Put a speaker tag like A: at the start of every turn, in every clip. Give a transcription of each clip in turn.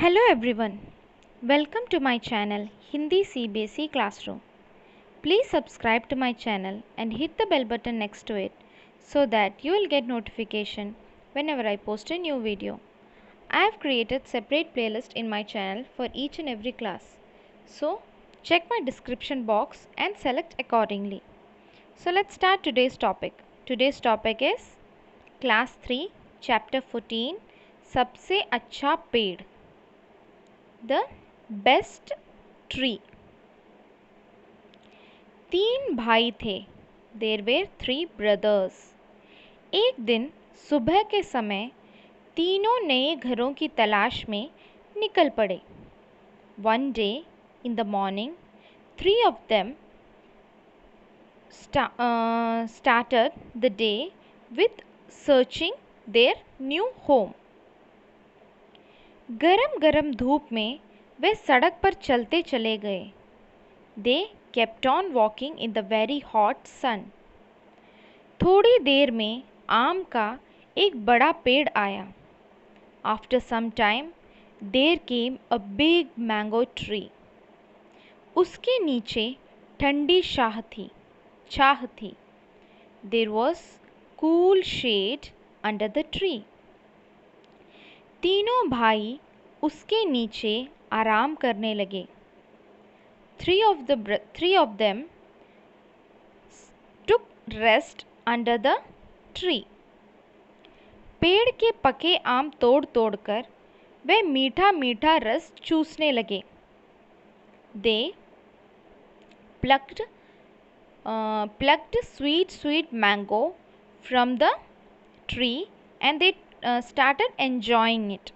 A: Hello everyone. Welcome to my channel Hindi CBSE Classroom. Please subscribe to my channel and hit the bell button next to it so that you will get notification whenever I post a new video. I have created separate playlist in my channel for each and every class. So check my description box and select accordingly. So let's start today's topic. Today's topic is Class 3 Chapter 14 सबसे अच्छा पेड़ The best tree. 3 भाई थे. There were 3 brothers. एक दिन सुबह के समय तीनों नए घरों की तलाश में निकल पड़े. One day in the morning, 3 of them started the day with searching their new home. गरम गरम धूप में वे सड़क पर चलते चले गए. They kept on walking in the very hot sun. थोड़ी देर में आम का एक बड़ा पेड़ आया. After some time, there came a big mango tree. उसके नीचे ठंडी छाह थी. There was cool shade under the tree. तीनों भाई उसके नीचे आराम करने लगे. Three of them took rest under the tree. पेड़ के पके आम तोड़ तोड़कर वे मीठा मीठा रस चूसने लगे. They plucked sweet mango from the tree and they started enjoying it.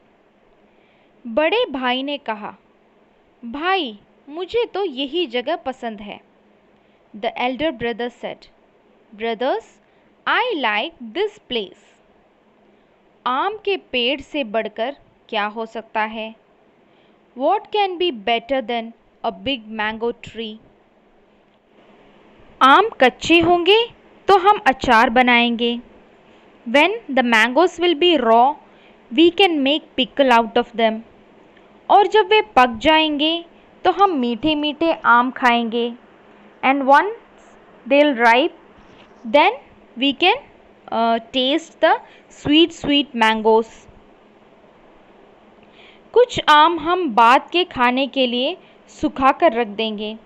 A: बड़े भाई ने कहा, भाई मुझे तो यही जगह पसंद है. The elder brother said, brothers, I like this place. आम के पेड़ से बढ़कर क्या हो सकता है? What can be better than a big mango tree? आम कच्चे होंगे तो हम अचार बनाएंगे. When the mangoes will be raw, we can make pickle out of them. और जब वे पक जाएंगे तो हम मीठे मीठे आम खाएंगे. And once they'll ripe, then we can taste the sweet mangoes. कुछ आम हम बाद के खाने के लिए सुखा कर रख देंगे.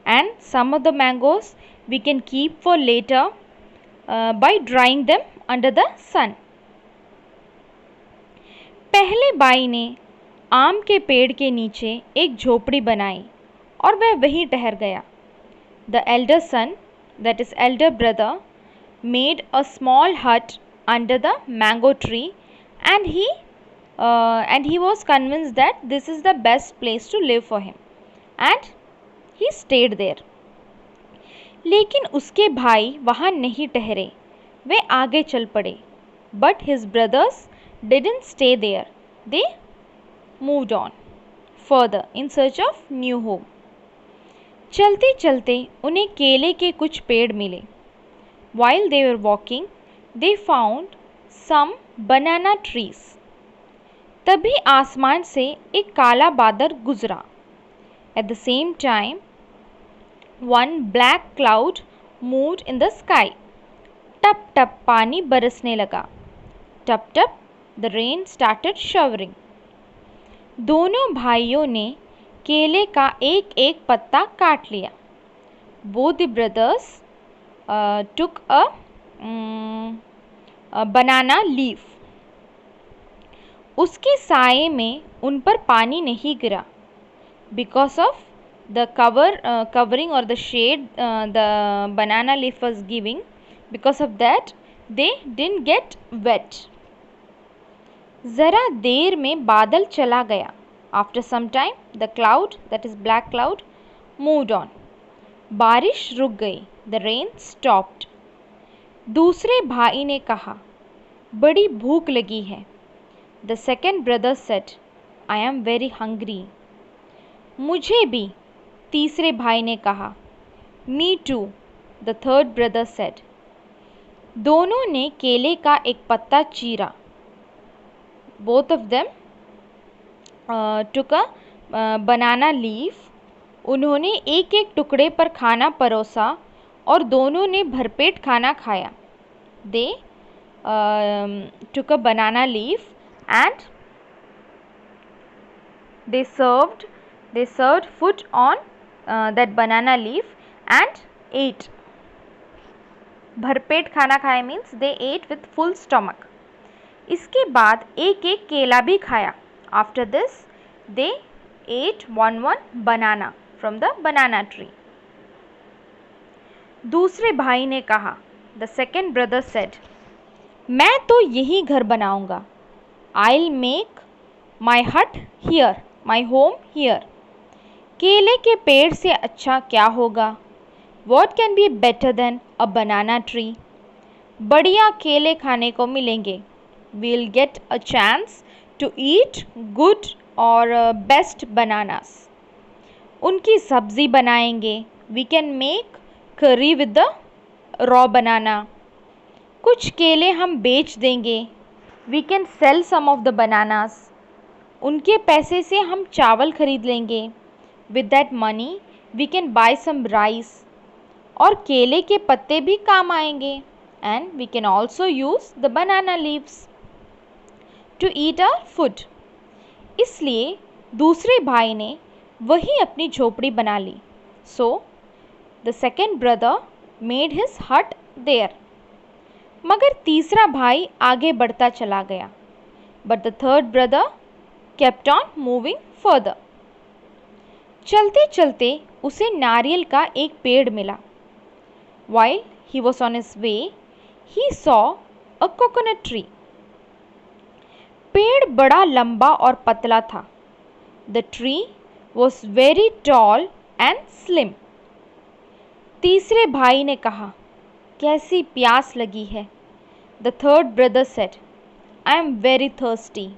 A: And some of the mangoes we can keep for later by drying them under the sun. पहले भाई ने आम के पेड़ के नीचे एक झोपड़ी बनाई और वह वहीं ठहर गया. The elder son, that is elder brother, made a small hut under the mango tree and he was convinced that this is the best place to live for him and he stayed there. लेकिन उसके भाई वहाँ नहीं ठहरे. वे आगे चल पड़े. But his brothers didn't stay there. They moved on further in search of new home. चलते चलते उन्हें केले के कुछ पेड़ मिले. While they were walking, they found some banana trees. तभी आसमान से एक काला बादल गुजरा. At the same time, one black cloud moved in the sky. टप टप पानी बरसने लगा. टप टप the rain started showering. दोनों भाइयों ने केले का एक एक पत्ता काट लिया. Both the brothers took a banana leaf. उसके साये में उन पर पानी नहीं गिरा. Because of the covering or the shade the banana leaf was giving, because of that they didn't get wet. ज़रा देर में बादल चला गया. After some time the cloud, that is black cloud, moved on. बारिश रुक गई. The rain stopped. दूसरे भाई ने कहा, बड़ी भूख लगी है. The second brother said, I am very hungry. मुझे भी, तीसरे भाई ने कहा. Me too, the third brother said. दोनों ने केले का एक पत्ता चीरा. Both of them took a banana leaf. उन्होंने एक एक टुकड़े पर खाना परोसा और दोनों ने भरपेट खाना खाया. They took a banana leaf and they served food on that banana leaf and ate. भरपेट खाना खाया means they ate with full stomach. इसके बाद एक एक केला भी खाया. After this they ate one banana from the banana tree. दूसरे भाई ने कहा, द सेकेंड ब्रदर सेड, मैं तो यही घर बनाऊंगा. I'll make my hut here, my home here. केले के पेड़ से अच्छा क्या होगा? What can be better than a banana tree? बढ़िया केले खाने को मिलेंगे. We'll get a chance to eat good or best bananas. उनकी सब्जी बनाएंगे. We can make curry with the raw banana. कुछ केले हम बेच देंगे. We can sell some of the bananas. उनके पैसे से हम चावल खरीद लेंगे. With that money we can buy some rice. और केले के पत्ते भी काम आएंगे. And we can also use the banana leaves to eat our food. इसलिए दूसरे भाई ने वही अपनी झोपड़ी बना ली. So the second brother made his hut there. मगर तीसरा भाई आगे बढ़ता चला गया. But the third brother kept on moving further. चलते चलते उसे नारियल का एक पेड़ मिला. While he was on his way, he saw a coconut tree. पेड़ बड़ा लंबा और पतला था. The tree was very tall and slim. तीसरे भाई ने कहा, कैसी प्यास लगी है. The third brother said, I am very thirsty.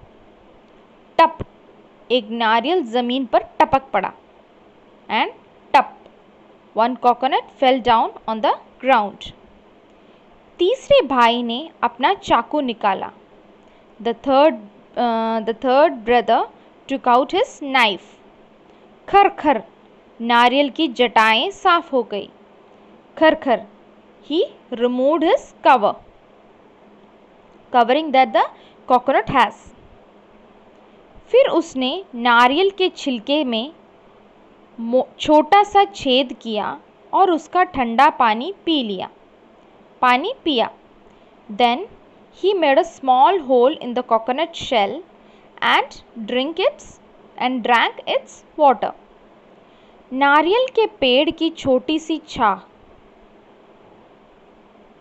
A: टप, एक नारियल जमीन पर टपक पड़ा. And tub, one coconut fell down on the ground. तीसरे भाई ने अपना चाकू निकाला. The third brother took out his knife. खर खर, नारियल की जटाएं साफ हो गई. खर खर, he removed his cover, covering that the coconut has. फिर उसने नारियल के छिलके में छोटा सा छेद किया और उसका ठंडा पानी पी लिया. पानी पिया. Then he made a small hole in the coconut shell and drank its water. नारियल के पेड़ की छोटी सी छाह.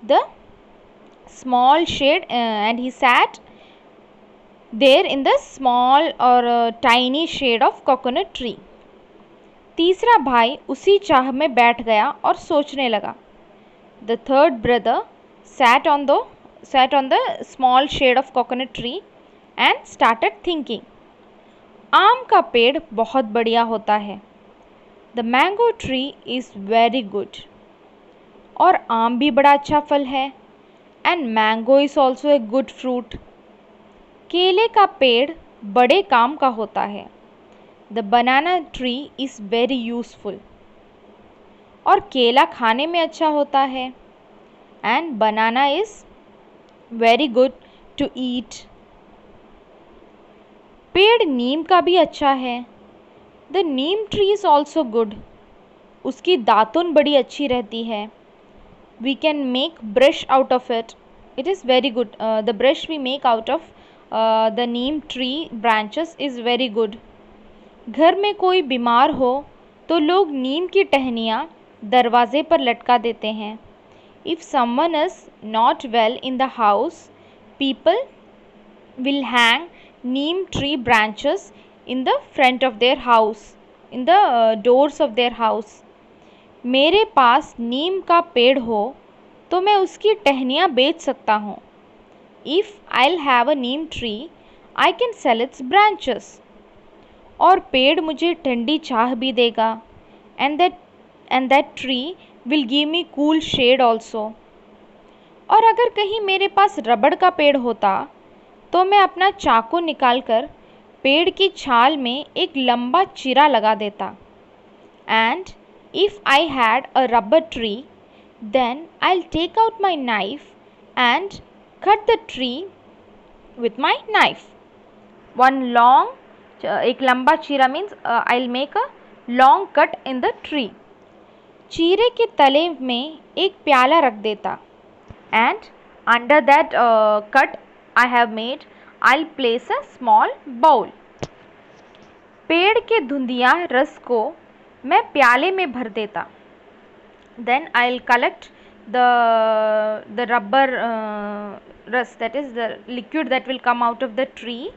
A: The small shade and he sat there in the small or tiny shade of coconut tree. तीसरा भाई उसी चाह में बैठ गया और सोचने लगा. The third brother sat on the small shade of coconut tree and started thinking. आम का पेड़ बहुत बढ़िया होता है. The mango tree is very good. और आम भी बड़ा अच्छा फल है. And mango is also a good fruit. केले का पेड़ बड़े काम का होता है. The banana tree is very useful. और केला खाने में अच्छा होता है. And banana is very good to eat. पेड़ नीम का भी अच्छा है. The neem tree is also good. उसकी दातुन बड़ी अच्छी रहती है. We can make brush out of it. It is very good. The brush we make out of the neem tree branches is very good. घर में कोई बीमार हो तो लोग नीम की टहनियाँ दरवाजे पर लटका देते हैं. If someone is not well in the house, people will hang neem tree branches in the front of their house, in the doors of their house. मेरे पास नीम का पेड़ हो तो मैं उसकी टहनियाँ बेच सकता हूँ. If I'll have a neem tree, I can sell its branches. और पेड़ मुझे ठंडी छाह भी देगा. And that tree will give me cool shade also. और अगर कहीं मेरे पास रबड़ का पेड़ होता तो मैं अपना चाकू निकालकर पेड़ की छाल में एक लंबा चिरा लगा देता। And if I had a rubber tree, then I'll take out my knife and cut the tree with my knife. One long, एक लंबा चीरा means I'll make a long cut in the tree. चीरे के तले में एक प्याला रख देता। And under that cut I have made, I'll place a small bowl. पेड़ के धुंधिया रस को मैं प्याले में भर देता। Then I'll collect the rubber rust, that is the liquid that will come out of the tree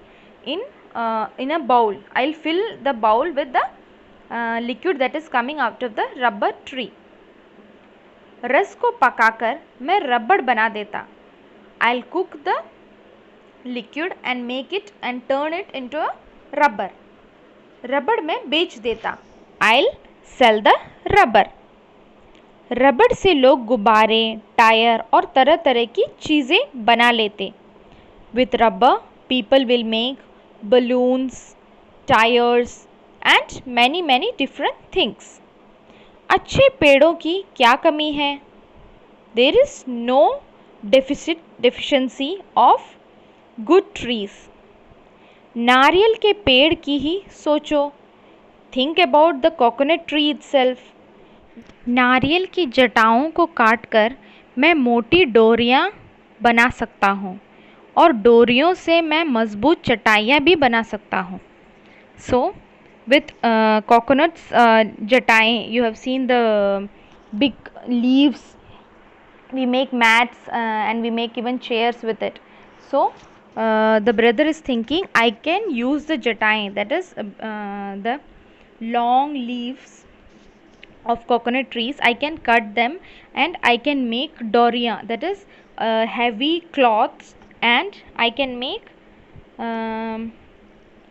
A: in a bowl. I'll fill the bowl with the liquid that is coming out of the rubber tree. रस को पकाकर मैं रबड़ बना देता। I'll cook the liquid and make it and turn it into a rubber. रबड़ में बेच देता। I'll sell the rubber. रबड़ से लोग गुब्बारे, टायर और तरह तरह की चीज़ें बना लेते। With rubber, people will make balloons, tires and many different things. अच्छे पेड़ों की क्या कमी है? There is no deficiency of good trees. नारियल के पेड़ की ही सोचो। Think about the coconut tree itself. नारियल की जटाओं को काटकर मैं मोटी डोरियां बना सकता हूँ और डोरियों से मैं मजबूत चटाइयाँ भी बना सकता हूँ। So with coconuts jatai, you have seen the big leaves, we make mats and we make even chairs with it. So the brother is thinking, I can use the jatai, that is the long leaves of coconut trees, I can cut them and I can make doria, that is heavy cloths, and I can make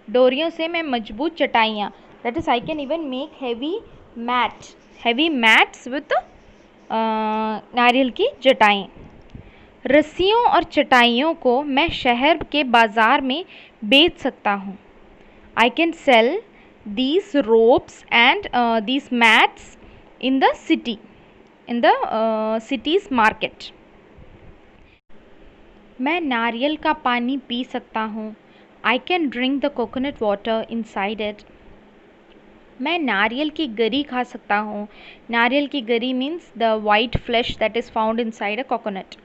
A: डोरियों से मैं मजबूत चटाइयाँ, that is I can even make heavy mats with नारियल की जटाएँ। रस्सियों और चटाइयों को मैं शहर के बाज़ार में बेच सकता हूँ। I can sell these ropes and these mats in the city, in the city's market. मैं नारियल का पानी पी सकता हूँ। I can drink the coconut water inside it. मैं नारियल की गरी खा सकता हूँ। नारियल की गरी means the white flesh that is found inside a coconut.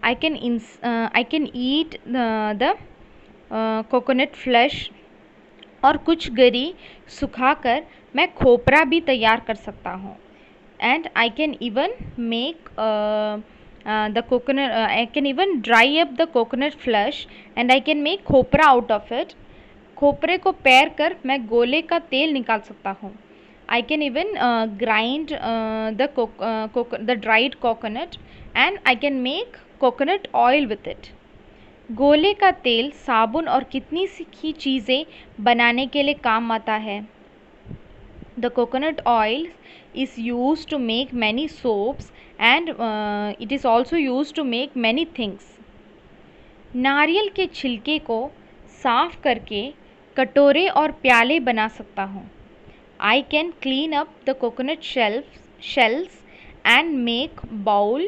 A: I can eat the coconut flesh. और कुछ गरी सुखाकर मैं खोपरा भी तैयार कर सकता हूँ। And I can even make the coconut, I can even dry up the coconut flesh and I can make खोपरा out of it. खोपरे को पैर कर मैं गोले का तेल निकाल सकता हूँ। I can even grind the dried coconut and I can make coconut oil with it. गोले का तेल साबुन और कितनी सी चीज़ें बनाने के लिए काम आता है। The coconut oil is used to make many soaps and it is also used to make many things. नारियल के छिलके को साफ करके कटोरे और प्याले बना सकता हूँ। I can clean up the coconut shells and make bowl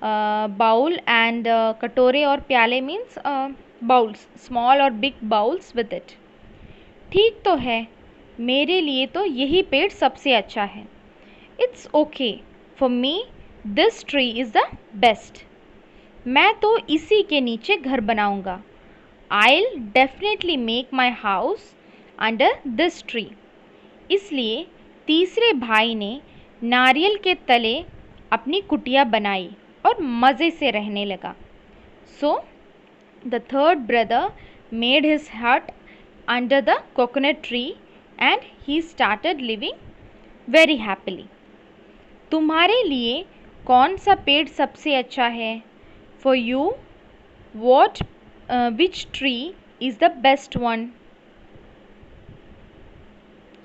A: and कटोरे और प्याले means bowls, small or big bowls with it. ठीक तो है, मेरे लिए तो यही पेड़ सबसे अच्छा है। It's okay, for me this tree is the best. मैं तो इसी के नीचे घर बनाऊंगा। I'll definitely make my house under this tree. इसलिए तीसरे भाई ने नारियल के तले अपनी कुटिया बनाई और मज़े से रहने लगा। So the third brother made his hut under the coconut tree and he started living very happily. तुम्हारे लिए कौन सा पेड़ सबसे अच्छा है? For you, which tree is the best one?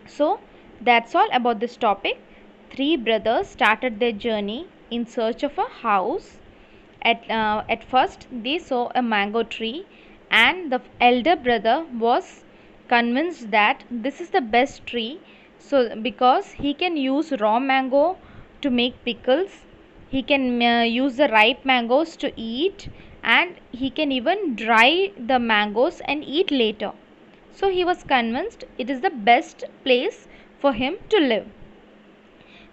A: So that's all about this topic. Three brothers started their journey in search of a house. At first they saw a mango tree and the elder brother was convinced that this is the best tree, so because he can use raw mango to make pickles, he can use the ripe mangoes to eat, and he can even dry the mangoes and eat later. So he was convinced it is the best place for him to live.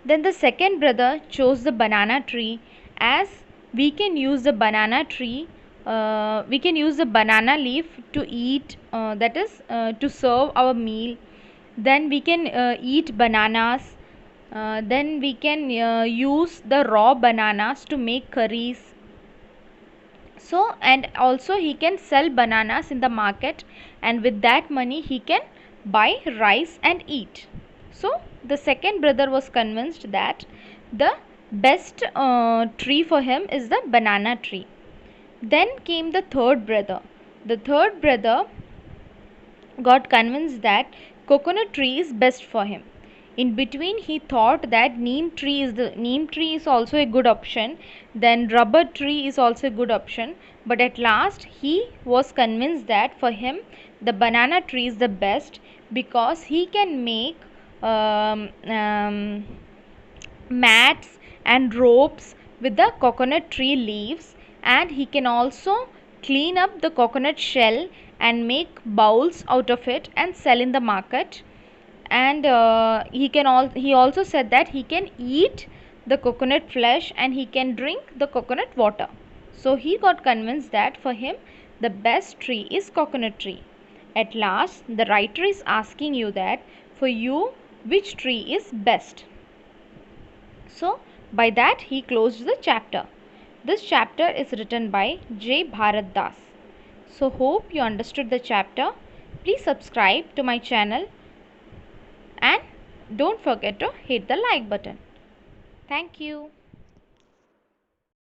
A: Then the second brother chose the banana tree, as we can use the banana tree, we can use the banana leaf to eat, that is to serve our meal. Then we can eat bananas. Then we can use the raw bananas to make curries. So, and also he can sell bananas in the market, and with that money he can buy rice and eat. So the second brother was convinced that the best tree for him is the banana tree. Then came the third brother. The third brother got convinced that coconut tree is best for him. In between, he thought that neem tree is also a good option, then rubber tree is also a good option, but at last he was convinced that for him the banana tree is the best, because he can make mats and ropes with the coconut tree leaves, and he can also clean up the coconut shell and make bowls out of it and sell in the market. And he also said that he can eat the coconut flesh and he can drink the coconut water. So he got convinced that for him the best tree is coconut tree. At last the writer is asking you that for you which tree is best. So by that he closed the chapter. This chapter is written by J. Bharat Das. So hope you understood the chapter. Please subscribe to my channel and don't forget to hit the like button. Thank you.